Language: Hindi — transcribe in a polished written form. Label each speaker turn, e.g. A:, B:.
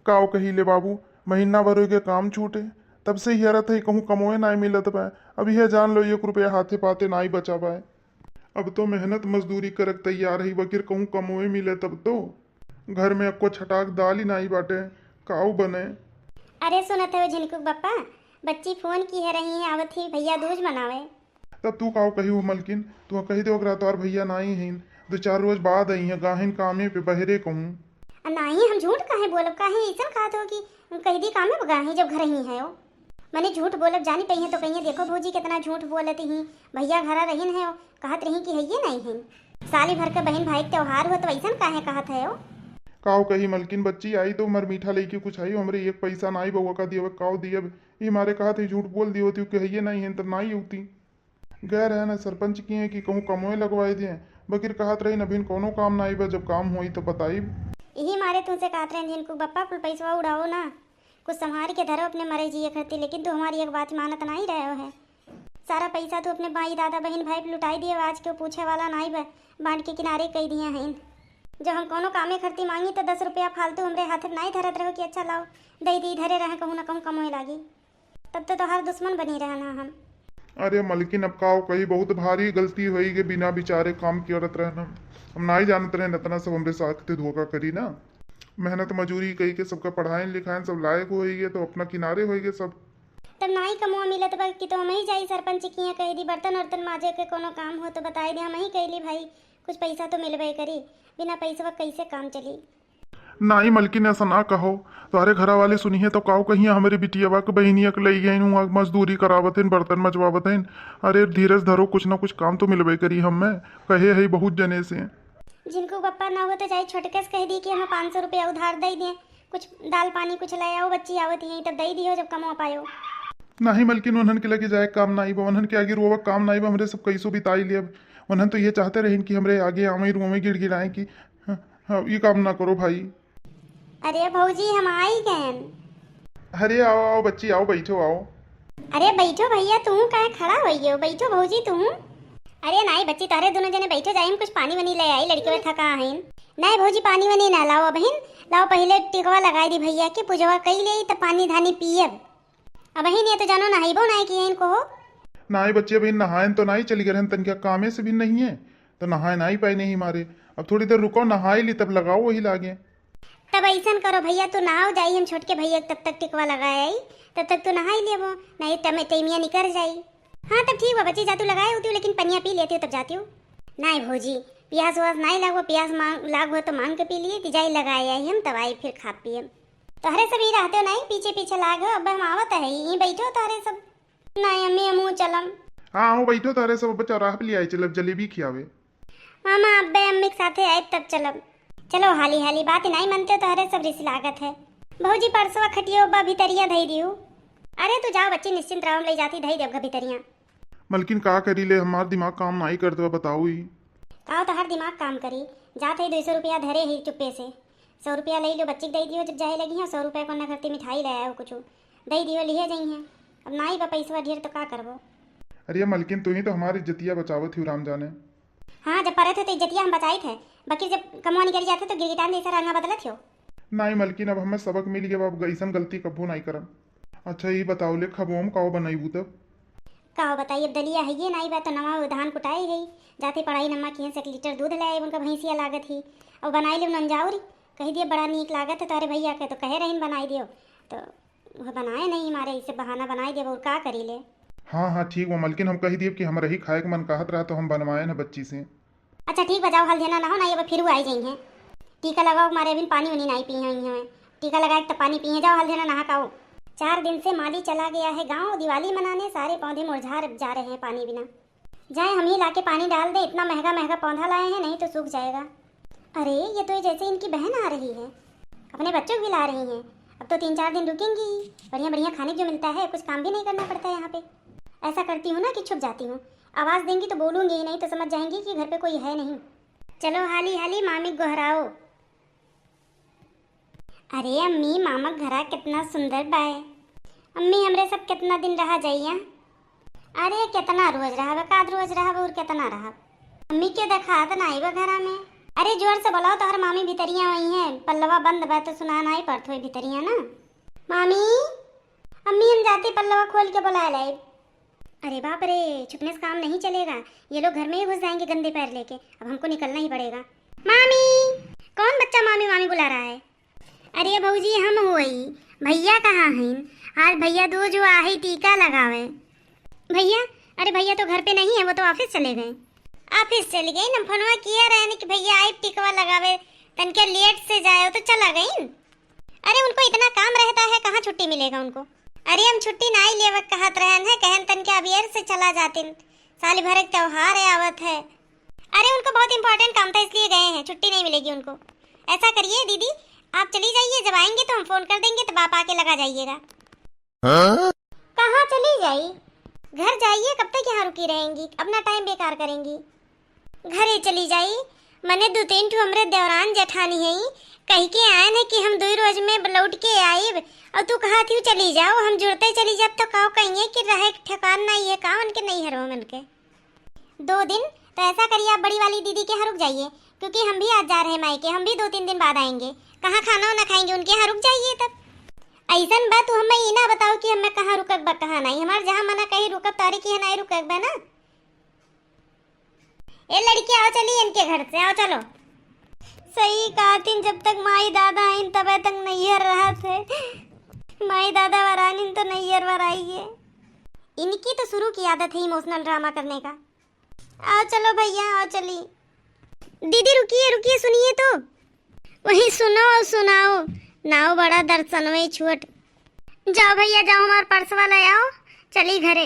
A: काव कही ले बाबू, महीना भर हो गए काम छूटे, तब से ही हरत है कहूँ कमोए नाई मिलत पाए। अब यह जान लो 1 रुपया हाथे पाते नाई बचा पाए। अब तो मेहनत मजदूरी करक तैयार ही बकिर कहूँ कमोए मिले तब तो घर में अक्को छटाक दाल ही नाई बाटे, काऊ बने।
B: अरे सुनत है झिनकुक बप्पा, बच्ची फोन की है रही है आवत ही भैया दूज मनावे।
A: तब तू काऊ कही हो मलकिन, तू कही दे ओकरा तोर भैया नाई हैं, 2-4 रोज बाद आई है गाहिन कामे पे बहरे कहूँ।
B: नहीं हम झूठ काहे बोलब, काहे ऐसा खात हो कि कह दी कामे बगा है जब घर ही है वो। मैंने झूठ बोलब जानी पही तो कहिए देखो भौजी कितना झूठ बोलत ही, भैया घरा रहीन है कहत रही कि है नहीं है, साली भर के बहन भाई त्योहार हो तो ऐसा काहे कहत है वो।
A: काव कही मलकिन बच्ची आई तो मर मीठा लेके कुछ आई हमरे 1 पैसा नाई बउआ का दिए काव दिए ये मारे कहा थे झूठ बोल दी होती कहिए नहीं है तब नाई होती। गैर है ना सरपंच की है कि कहूँ कमोए लगवाए दिए, बकिर कहत रही नभिन कोनो काम नाई बा, जब काम हुई तो बताई।
B: यही मारे तुमसे कहते रहे जिनको बप्पा कुल पैसा उड़ाओ ना, कुछ संभाल के धरो अपने मरे जिए करती, लेकिन तू हमारी एक बात मानत नहीं रहे है। सारा पैसा तू अपने भाई दादा बहन भाई पे लुटाई दिए, आज के पूछे वाला नहीं बांट के किनारे कह दिए हैं। जब हम कोनो कामे करती मांगी तो 10 रुपया फालतू हमरे हाथ नहीं धरत रहो कि अच्छा लाओ दे दी धरे रहे कहूँ ना कहूँ कमोए लागी, तब तो हर दुश्मन बनी रहना हम।
A: अरे मलकिन अब काव कही बहुत भारी गलती हुई के बिना बिचारे काम करत रहना, हम ना ही जानत रहे इतना सब हमरे साथ धोखा करी ना। मेहनत मजूरी कही के सबका पढ़ाए लिखाए सब लायक हो गए तो अपना किनारे हो गए सब।
B: तब ना ही कमुआ मिलत बा कि तो हम ही जाई सरपंच की कह दी बर्तन वर्तन माजे के कोनो काम हो तो बताई दे, हम ही कहली भाई कुछ पैसा तो मिलबे करी, बिना पैसा कैसे काम चली।
A: नाई मलकिन ऐसा ना कहो, तुम्हारे घरा वाले सुनिए तो काव कहिए हमारी बिटिया के बहनिया के ले गई मजदूरी करावत हैं बर्तन मजवावत हैं। अरे धीरज धरो कुछ ना कुछ काम तो मिलबे करी हमें, कहे है बहुत जने से।
B: जिनको पप्पा ना हो तो जाए छोटके से कह दी कि हमें 500 रुपया उधार दे दें, कुछ दाल पानी कुछ ले आओ, बच्ची आवत ही तब दे दियो जब कमा पायो।
A: नहीं मलकिन उन्हन के लगे जाए काम नाई बा, उन्हन के आगे रोवा काम नाई बा, हमरे सब कैसो बिताई ले। अब उन्हन तो ये चाहते रहे कि हमरे आगे आवे रुआवे गिड़गिड़ाए कि ये काम ना करो भाई।
B: अरे भौजी हम आई गए।
A: अरे आओ आओ बच्ची आओ बैठो आओ।
B: अरे बैठो भैया, तू कहाँ खड़ा होइयो, बैठो भौजी तू। अरे नहीं बच्ची तारे दोनों जने बैठो जाए, कुछ पानी वनी ले आई, लड़के में थका है। नहीं भौजी पानी वनी ना लाओ बहन, लाओ पहले टिकवा लगाई दी भैया के पूजवा कई ले तब पानी धानी पियब। अब बहन ये तो जानो नहाइबो नहीं किए इनको हो।
A: नाई बच्चे भाई नहाए तो नहीं चली गए तन क्या कामे से भी नहीं है तो नहाए ना ही पाए नहीं मारे। अब थोड़ी देर रुको नहाई ली तब लगाओ वही लागे।
B: तब ऐसा करो भैया तू नहाओ जाई, हम छोट के भैया तब तक टिकवा लगाए आई, तब तक तू नहाई लेबो, नहीं टमिया निकल जाई। हाँ तब ठीक है बच्ची जा तू लगाए होती हूँ, लेकिन पनिया पी लेती हूँ तब जाती हूँ। नहीं भौजी प्यास व्यास नहीं लागो, प्यास लाग हो तो मांग के पी लिए तिजाई लगाए आई हम, तब आई फिर खा पिए। तोहरे सब ही रहते हो नहीं पीछे पीछे लाग हो, अब हम आवत है यहीं बैठो तारे सब। नहीं अम्मी अमू चलम।
A: हाँ आओ बैठो तारे सब बच्चा राह पे ले आई चलब जलेबी खियावे।
B: मामा अब्बे अम्मी के साथे आए तब चलब। चलो हाली हाली बात नहीं मानते हो तोहरे सब रिस लागत है। भौजी परसों खटियो बा भीतरिया धई दियो। अरे तू जाओ बच्ची निश्चिंत राम ले जाती धई देव भीतरिया।
A: मलकिन का करी ले हमार दिमाग काम नहीं करते बताओ ही।
B: आओ तो हर दिमाग काम करी, जाते ही 200 रुपया धरे ही चुप्पे से, 100 रुपया ले लो बच्ची दे दियो, जब जाए लगी है 100 रुपया को न करती मिठाई ले आयो कुछ दे दियो लिए जाई है। अब ना ही बा पैसा ढेर तो का करबो।
A: अरे मलकिन तू ही तो हमारी इज्जतिया बचावत थी राम जाने।
B: हाँ जब परे थे तो इज्जतिया हम बचाई थे, बाकी जब कमवा निकल जाते तो गिरगिटान जैसा रंगा बदलत हो।
A: नहीं मलकिन अब हमें सबक मिल गया, अब ऐसा गलती कबो नहीं करम। अच्छा ये बताओ ले खबोम काओ बनाई तब
B: का बताइए अब दलिया है ये नहीं बा तो नवा धान कुटाई है, जाते पढ़ाई नम्मा किए से 1 लीटर दूध ले आए, उनका भैंसिया लागत ही और बनाई ले नंजाउरी कह दिए बड़ा नीक लागत है तारे भैया के, तो कहे रही बनाई दियो तो वह बनाए नहीं मारे, इसे बहाना बनाई दे और का करी ले।
A: हाँ हाँ ठीक वो मलकिन हम कही दिए कि हम रही खाए के मन कहत रहा तो हम बनवाए ना बच्ची से।
B: अच्छा ठीक बजाओ हल देना ना हो ना, अब फिर वो आई जाएंगे। टीका लगाओ मारे अभी पानी वानी नहीं पी हैं, टीका लगाए तो पानी पिए जाओ हल देना नहा खाओ। 4 दिन से माली चला गया है गांव दिवाली मनाने, सारे पौधे मुरझा जा रहे हैं पानी बिना। जाए हम ही लाके पानी डाल दे, इतना महंगा महंगा पौधा लाए हैं नहीं तो सूख जाएगा। अरे ये तो जैसे इनकी बहन आ रही है, अपने बच्चों को भी ला रही हैं, अब तो 3-4 दिन रुकेंगी। बढ़िया बढ़िया खाने जो मिलता है, कुछ काम भी नहीं करना पड़ता है यहाँ पे। ऐसा करती हूँ ना कि छुप जाती हूँ, आवाज़ देंगी तो बोलूँगी ही नहीं तो समझ जाएंगी कि घर पे कोई है नहीं। चलो हाली हाली मामी गोहराओ। अरे अम्मी मामा घरा कितना सुंदर बाय। अम्मी हमरे सब कितना दिन रहा जाइया। अरे कितना रोज रहा काद रोज रहा और कितना रहा। अम्मी के देखा तो नहीं बा घरा में। अरे जोर से बोलाओ, तो हर मामी भितरिया वही हैं, पल्लवा बंद बा तो सुना नहीं पड़त हुई भितरिया ना। मामी, अम्मी हम जाते पल्लवा खोल के बुला लाए। अरे बाप रे, छुपने से काम नहीं चलेगा, ये लोग घर में ही घुस जाएंगे गंदे पैर लेके, अब हमको निकलना ही पड़ेगा। मामी, कौन बच्चा मामी मामी बुला रहा है? अरे भौजी हम हुई, भैया कहाँ हैं? आज भैया दो जो आहे टीका लगावे। भैया, अरे भैया तो घर पे नहीं है, वो तो ऑफिस चले गए। ऑफिस चले गए न, फोनवा किया रहे कि भैया आए टिकवा लगावे, तन के लेट से जाए तो चला गई। अरे उनको इतना काम रहता है, कहाँ छुट्टी मिलेगा उनको? अरे हम छुट्टी ना ही लेवत कहत रहन है, कहन तन के अबियर से चला जाते, साल भर एक त्योहार है आवत है। अरे उनको बहुत इंपॉर्टेंट काम था इसलिए गए हैं, छुट्टी नहीं मिलेगी उनको। ऐसा करिए दीदी, आप चली जाइए, जब आएंगे तो हम फोन कर देंगे, तब आप आके लगा जाइएगा। कहाँ चली जाई? घर जाइए, कब तक यहाँ रुकी रहेंगी, अपना टाइम बेकार करेंगी। घरे चली जाई, मने दो तीन ठो हमरे देवरान जेठानी है, कही के आए हैं कि हम 2 रोज में लौट के आए, और तू कहा थी चली जाओ, हम जुड़ते चली जब तो कहो कहिए कि रहे ठिकान नहीं है, कहाँ उनके नहीं है रो मन के 2 दिन। तो ऐसा करिए, आप बड़ी वाली दीदी के यहाँ रुक जाइए, क्योंकि हम भी आज जा रहे हैं मायके, हम भी 2-3 दिन बाद आएंगे। कहाँ खाना वाना खाएंगे, उनके यहाँ रुक जाइए। तब ऐसा बात हमें ये ना बताओ कि हमें कहाँ रुकक बा कहाँ नहीं, हमारे जहाँ मना कहीं रुकब तारी की है नहीं रुकक बा ना। ए लड़की आओ, चलिए इनके घर से आओ, चलो। सही कहा थी, जब तक माई दादा आइन तब तक नैहर रहा थे, माई दादा वरानी तो नैहर वराई है। इनकी तो शुरू की आदत है इमोशनल ड्रामा करने का। आओ चलो भैया, आओ चलिए। दीदी रुकिए रुकिए, सुनिए तो, वही सुनो और सुनाओ, नाओ बड़ा दर्शन वही छुट। जाओ भैया जाओ, हमारे पर्स वाला आओ, चली घरे।